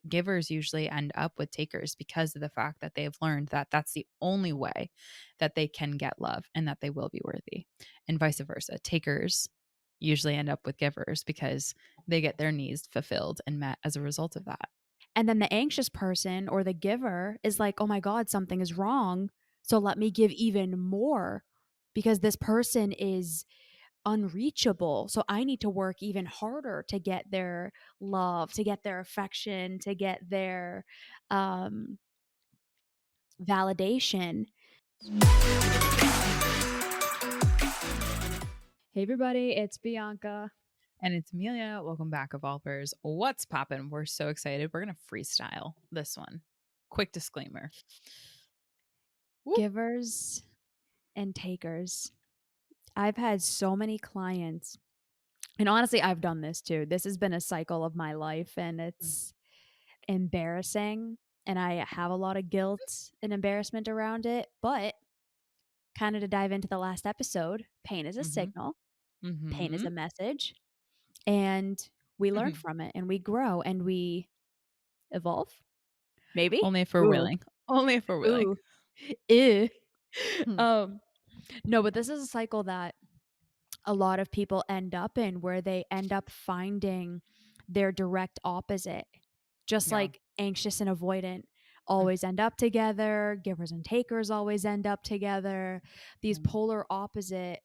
givers usually end up with takers because of the fact that they've learned that that's the only way that they can get love and that they will be worthy, and vice versa. Takers usually end up with givers because they get their needs fulfilled and met as a result of that. And then the anxious person or the giver is like, oh my God, something is wrong. So let me give even more because this person is unreachable. So I need to work even harder to get their love, to get their affection, to get their um, validation. Hey, everybody, it's Bianca. And it's Emilia. Welcome back, Evolvers. What's poppin'? We're so excited. We're going to freestyle this one. Quick disclaimer. Whoop. Givers and takers. I've had so many clients, and honestly, I've done this too. This has been a cycle of my life, and it's embarrassing. And I have a lot of guilt and embarrassment around it. But kind of to dive into the last episode, pain is a Mm-hmm. signal, pain is Mm-hmm. a message, and we learn from it and we grow and we evolve. Maybe. Only if we're Ooh, willing. Only if we're willing. ooh, ew. Hmm. Um, no, but this is a cycle that a lot of people end up in where they end up finding their direct opposite. Just Yeah. like anxious and avoidant Mm-hmm. always end up together, givers and takers always end up together. These polar opposite,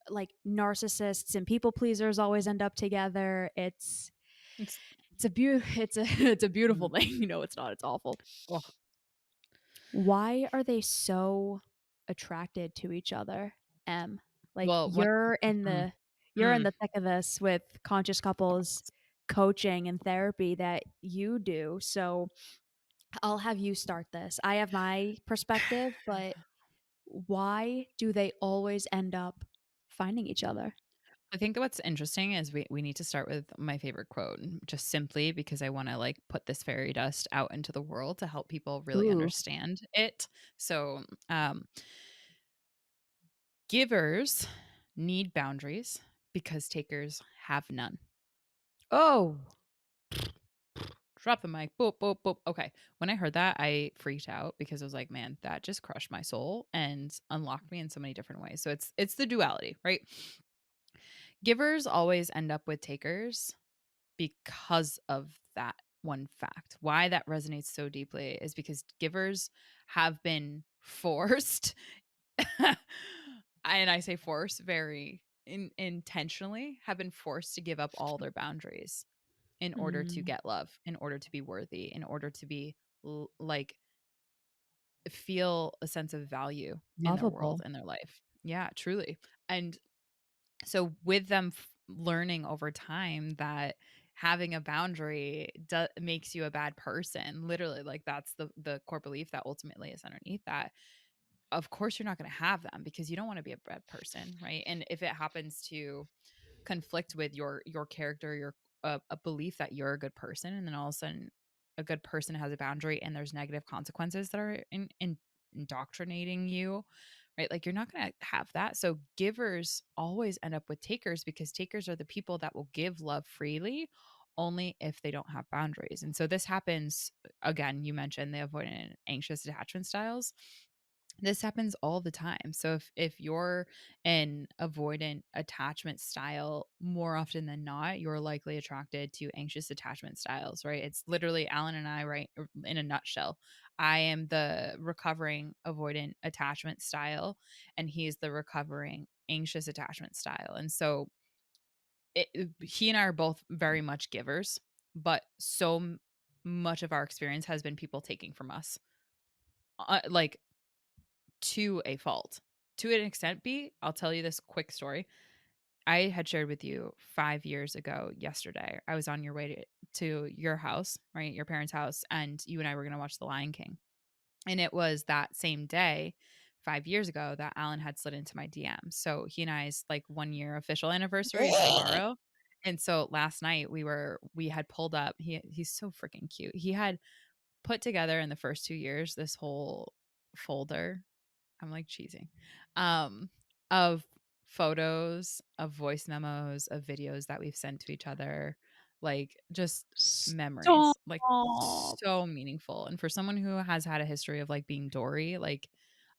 like narcissists and people pleasers always end up together. It's, It's a it's a it's a beautiful mhm. thing. No, it's not. It's awful. Oh, Why are they so attracted to each other? Like well, what? Mm, you're in mm. the thick of this with conscious couples coaching and therapy that you do. So I'll have you start this. I have my perspective, but why do they always end up finding each other? I think that what's interesting is we need to start with my favorite quote, just simply because I want to like put this fairy dust out into the world to help people really Ooh. understand it. So, givers need boundaries because takers have none. Oh. Drop the mic. Boop, boop, boop. Okay. When I heard that, I freaked out because I was like, man, that just crushed my soul and unlocked me in so many different ways. So it's the duality, right? Givers always end up with takers because of that one fact. Why that resonates so deeply is because givers have been forced, and I say force very intentionally, have been forced to give up all their boundaries in order to Mm, get love, in order to be worthy, in order to be like feel a sense of value in their world lovable. and their life. Yeah, truly. And so with them learning over time that having a boundary makes you a bad person, literally, like that's the core belief that ultimately is underneath that. Of course you're not going to have them because you don't want to be a bad person, right? And if it happens to conflict with your character, your a belief that you're a good person, and then all of a sudden a good person has a boundary and there's negative consequences that are indoctrinating you, right? Like you're not going to have that. So givers always end up with takers because takers are the people that will give love freely only if they don't have boundaries. And so this happens again, you mentioned the avoidant and anxious attachment styles. This happens all the time. So if you're an avoidant attachment style, more often than not, you're likely attracted to anxious attachment styles, right? It's literally Alan and I, right? In a nutshell. I am the recovering avoidant attachment style, and he's the recovering anxious attachment style. And so he and I are both very much givers, but much of our experience has been people taking from us. Like to a fault. To an extent, B, I'll tell you this quick story. I had shared with you 5 years ago yesterday. I was on your way to your house, right? Your parents' house, and you and I were gonna watch The Lion King. And it was that same day, 5 years ago, that Alan had slid into my DM. So he and I's like 1 year official anniversary is tomorrow. And so last night we had pulled up. He's so freaking cute. He had put together in the first 2 years this whole folder. I'm like cheesing. Of photos, of voice memos, of videos that we've sent to each other, like, just memories, like, Stop. so meaningful, and for someone who has had a history of, like, being Dory, like,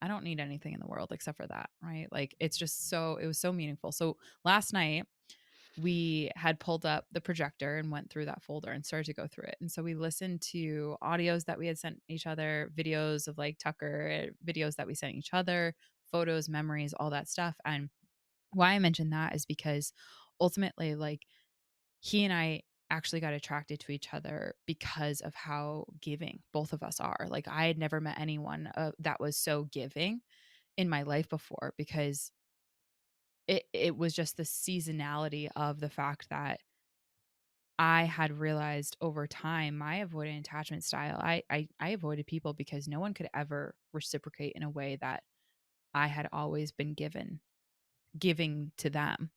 I don't need anything in the world except for that, right? Like, it's just so it was so meaningful. So, last night, we had pulled up the projector and went through that folder and started to go through it, and so we listened to audios that we had sent each other, videos of, like, Tucker, videos that we sent each other, photos, memories, all that stuff, and why I mentioned that is because ultimately, like, he and I actually got attracted to each other because of how giving both of us are. Like, I had never met anyone that was so giving in my life before because it was just the seasonality of the fact that I had realized over time my avoidant attachment style. I avoided people because no one could ever reciprocate in a way that I had always been giving to them.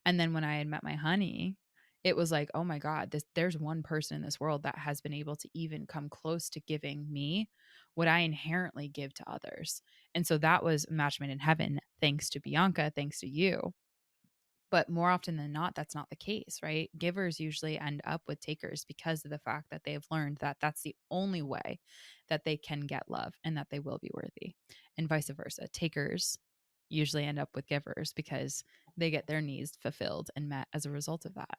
And then when I had met my honey, it was like, "Oh my god, there's one person in this world that has been able to even come close to giving me what I inherently give to others." And so that was a match made in heaven, thanks to Bianca, thanks to you. But more often than not, that's not the case, right? Givers usually end up with takers because of the fact that they have learned that that's the only way that they can get love and that they will be worthy, and vice versa. Takers usually end up with givers because they get their needs fulfilled and met as a result of that.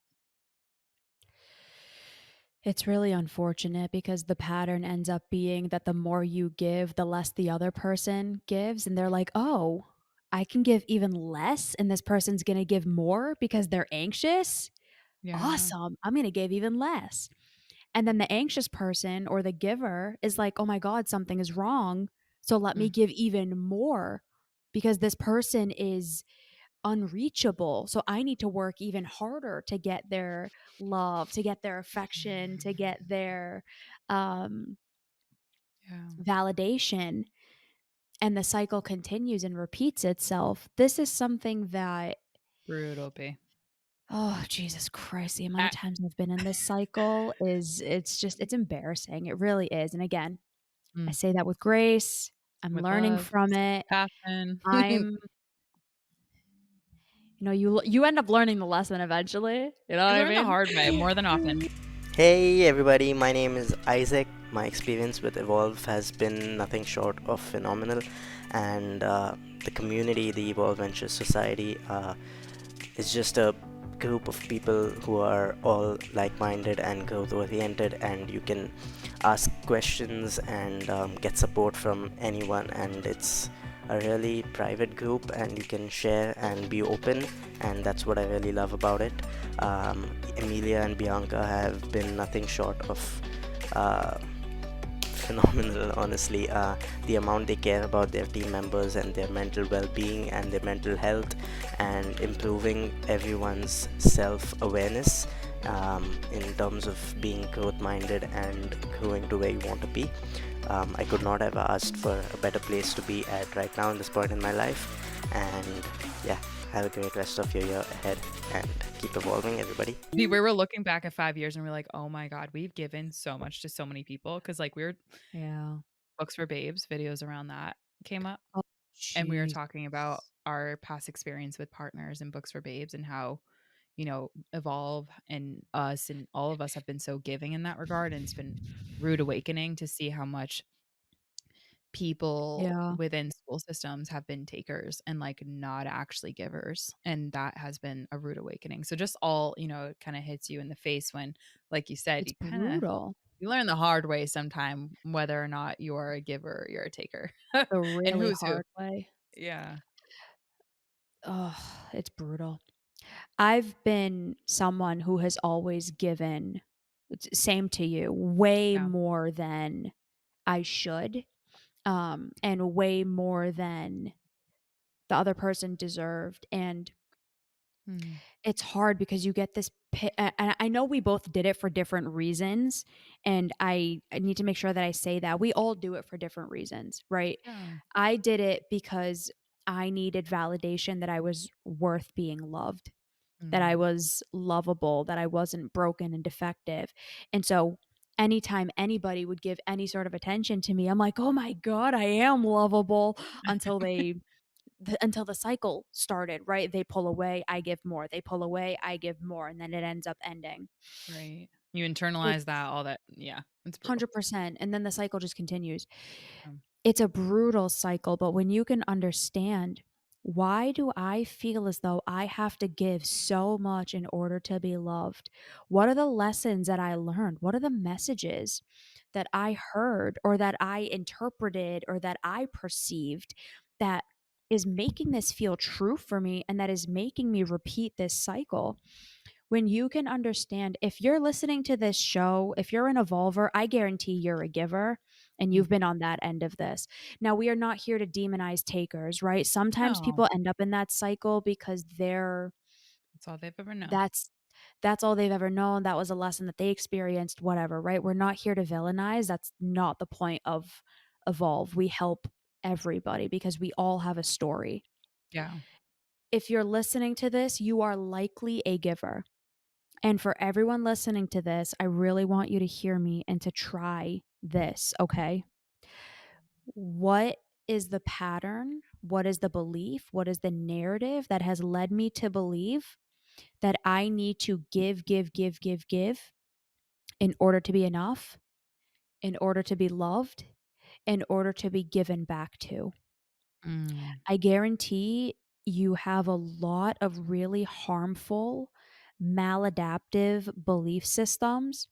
It's really unfortunate because the pattern ends up being that the more you give, the less the other person gives, and they're like, "Oh, I can give even less, and this person's gonna give more because they're anxious? Yeah. Awesome, I'm gonna give even less." And then the anxious person or the giver is like, "Oh my god, something is wrong, so let me Mm. give even more because this person is unreachable. So I need to work even harder to get their love, to get their affection, to get their um, Yeah. validation." And the cycle continues and repeats itself. This is something that, Brutal B. oh, Jesus Christ, the amount of Ah, times I've been in this cycle is it's just it's embarrassing. It really is. And again, I mm, say that with grace. I'm with learning love, from it. passion. I'm you end up learning the lesson eventually. You know what You I learn the mean? hard way more than often. Hey everybody, my name is Isaac. My experience with Evolve has been nothing short of phenomenal, and the community, the Evolve Ventures Society, is just a group of people who are all like minded and growth oriented, and you can ask questions and get support from anyone. And it's a really private group, and you can share and be open, and that's what I really love about it. Emilia and Bianca have been nothing short of uh, phenomenal, honestly. The amount they care about their team members and their mental well-being and their mental health, and improving everyone's self-awareness, in terms of being growth-minded and growing to where you want to be. I could not have asked for a better place to be at right now in this point in my life. And yeah, have a great rest of your year ahead, and keep evolving, everybody. We were looking back at 5 years and we're like, "Oh my god, we've given so much to so many people." Because like, we were Yeah. Books for Babes, videos around that came up, Oh, and we were jeez. talking about our past experience with partners and Books for Babes and how, Evolve and us and all of us have been so giving in that regard, and it's been rude awakening to see how much people Yeah, within school systems have been takers and, like, not actually givers, and that has been a rude awakening. So just all, it kinda hits you in the face when, like you said, it's brutal. you learn the hard way sometime whether or not you're a giver or you're a taker. The And really who's who. hard way. Yeah. Oh, it's brutal. I've been someone who has always given, same to you, way Yeah. more than I should, and way more than the other person deserved, and Mm. it's hard because you get this and I know we both did it for different reasons, and I need to make sure that I say that. We all do it for different reasons, right? Yeah. I did it because I needed validation that I was worth being loved, that I Mm. was lovable, that I wasn't broken and defective. And so anytime anybody would give any sort of attention to me, I'm like, "Oh my god, I am lovable," until they until the cycle started, right? They pull away, I give more. They pull away, I give more, and then it ends up ending. Right. You internalize that, It's all that yeah, it's brutal. 100%, and then the cycle just continues. Um, It's a brutal cycle, but when you can understand, why do I feel as though I have to give so much in order to be loved? What are the lessons that I learned? What are the messages that I heard or that I interpreted or that I perceived that is making this feel true for me and that is making me repeat this cycle? When you can understand, if you're listening to this show, if you're an evolver, I guarantee you're a giver and mm, you've been on that end of this. Now, we are not here to demonize takers, right? Sometimes no, people end up in that cycle because that's all they've ever known. that's that's all they've ever known. That was a lesson that they experienced, whatever, right? We're not here to villainize. That's not the point of Evolve. We help everybody because we all have a story. Yeah. If you're listening to this, you are likely a giver. And for everyone listening to this, I really want you to hear me and to try this, okay? What is the pattern? What is the belief? What is the narrative that has led me to believe that I need to give in order to be enough, in order to be loved, in order to be given back to? Mm, I guarantee you have a lot of really harmful, maladaptive belief systems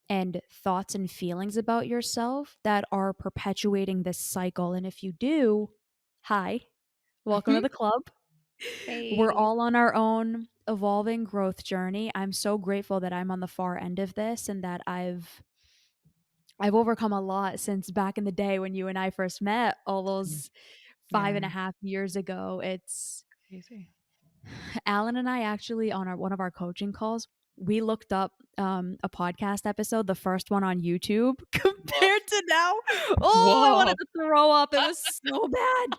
and thoughts and feelings about yourself that are perpetuating this cycle. And if you do, hi, welcome to mhm. the club. We're Hey. all on our own evolving growth journey. I'm so grateful that I'm on the far end of this and that I've overcome a lot since back in the day when you and I first met all Mm, those five and yeah, a half years ago. It's crazy. Alan and I actually on our one of our coaching calls, we looked up a podcast episode, the first one on YouTube compared Woof. to now. Oh, I wanted Whoa. to throw up. It was so bad.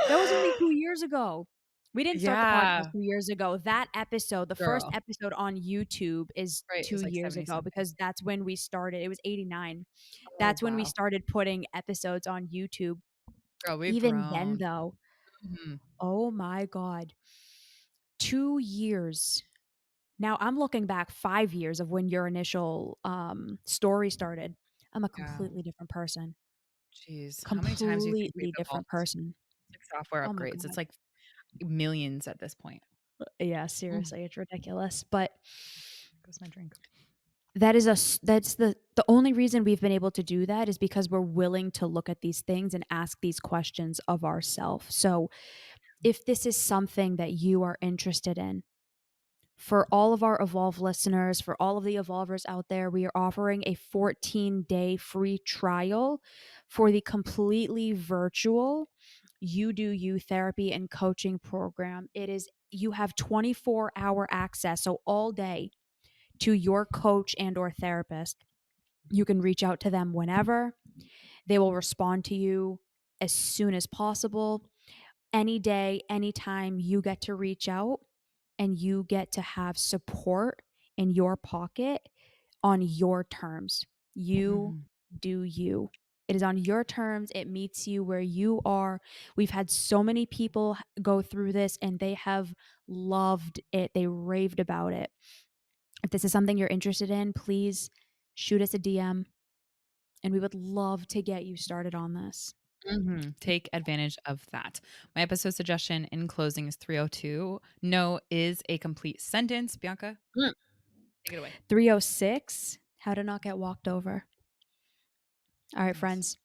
That was only 2 years ago. We didn't start the podcast Yeah, 2 years ago. That episode, the first girl. episode on YouTube is Right, it two was like years 70 ago something. because that's when we started. It was 89. Oh, That's when we wow. started putting episodes on YouTube. Girl, we've Even then, grown. though, Mhm. oh my God, 2 years. Now I'm looking back 5 years of when your initial, story started. I'm a Yeah. completely different person. Jeez. How many times do you think we've Completely different evolved? person. It's like software Oh my upgrades. It's god. like millions at this point. Yeah, Mm, seriously, it's ridiculous, but goes my drink. that is that's the only reason we've been able to do that is because we're willing to look at these things and ask these questions of ourself. So, if this is something that you are interested in, for all of our Evolve listeners, for all of the Evolvers out there, we are offering a 14-day free trial for the completely virtual YouDoYou therapy and coaching program. You have 24-hour access, so all day, to your coach and or therapist. You can reach out to them whenever. They will respond to you as soon as possible. Any day, anytime you get to reach out and you get to have support in your pocket on your terms. You Mhm. do you. It is on your terms. It meets you where you are. We've had so many people go through this and they have loved it. They raved about it. If this is something you're interested in, please shoot us a DM and we would love to get you started on this. Mhm. Take advantage of that. My episode suggestion in closing is 302. No is a complete sentence. Bianca, Mm. take it away. 306, how to not get walked over. All right, Nice. friends,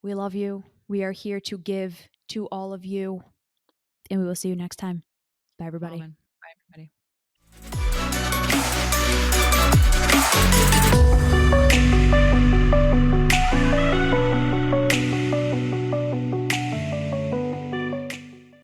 we love you. We are here to give to all of you, and we will see you next time. Bye, everybody. Evolving.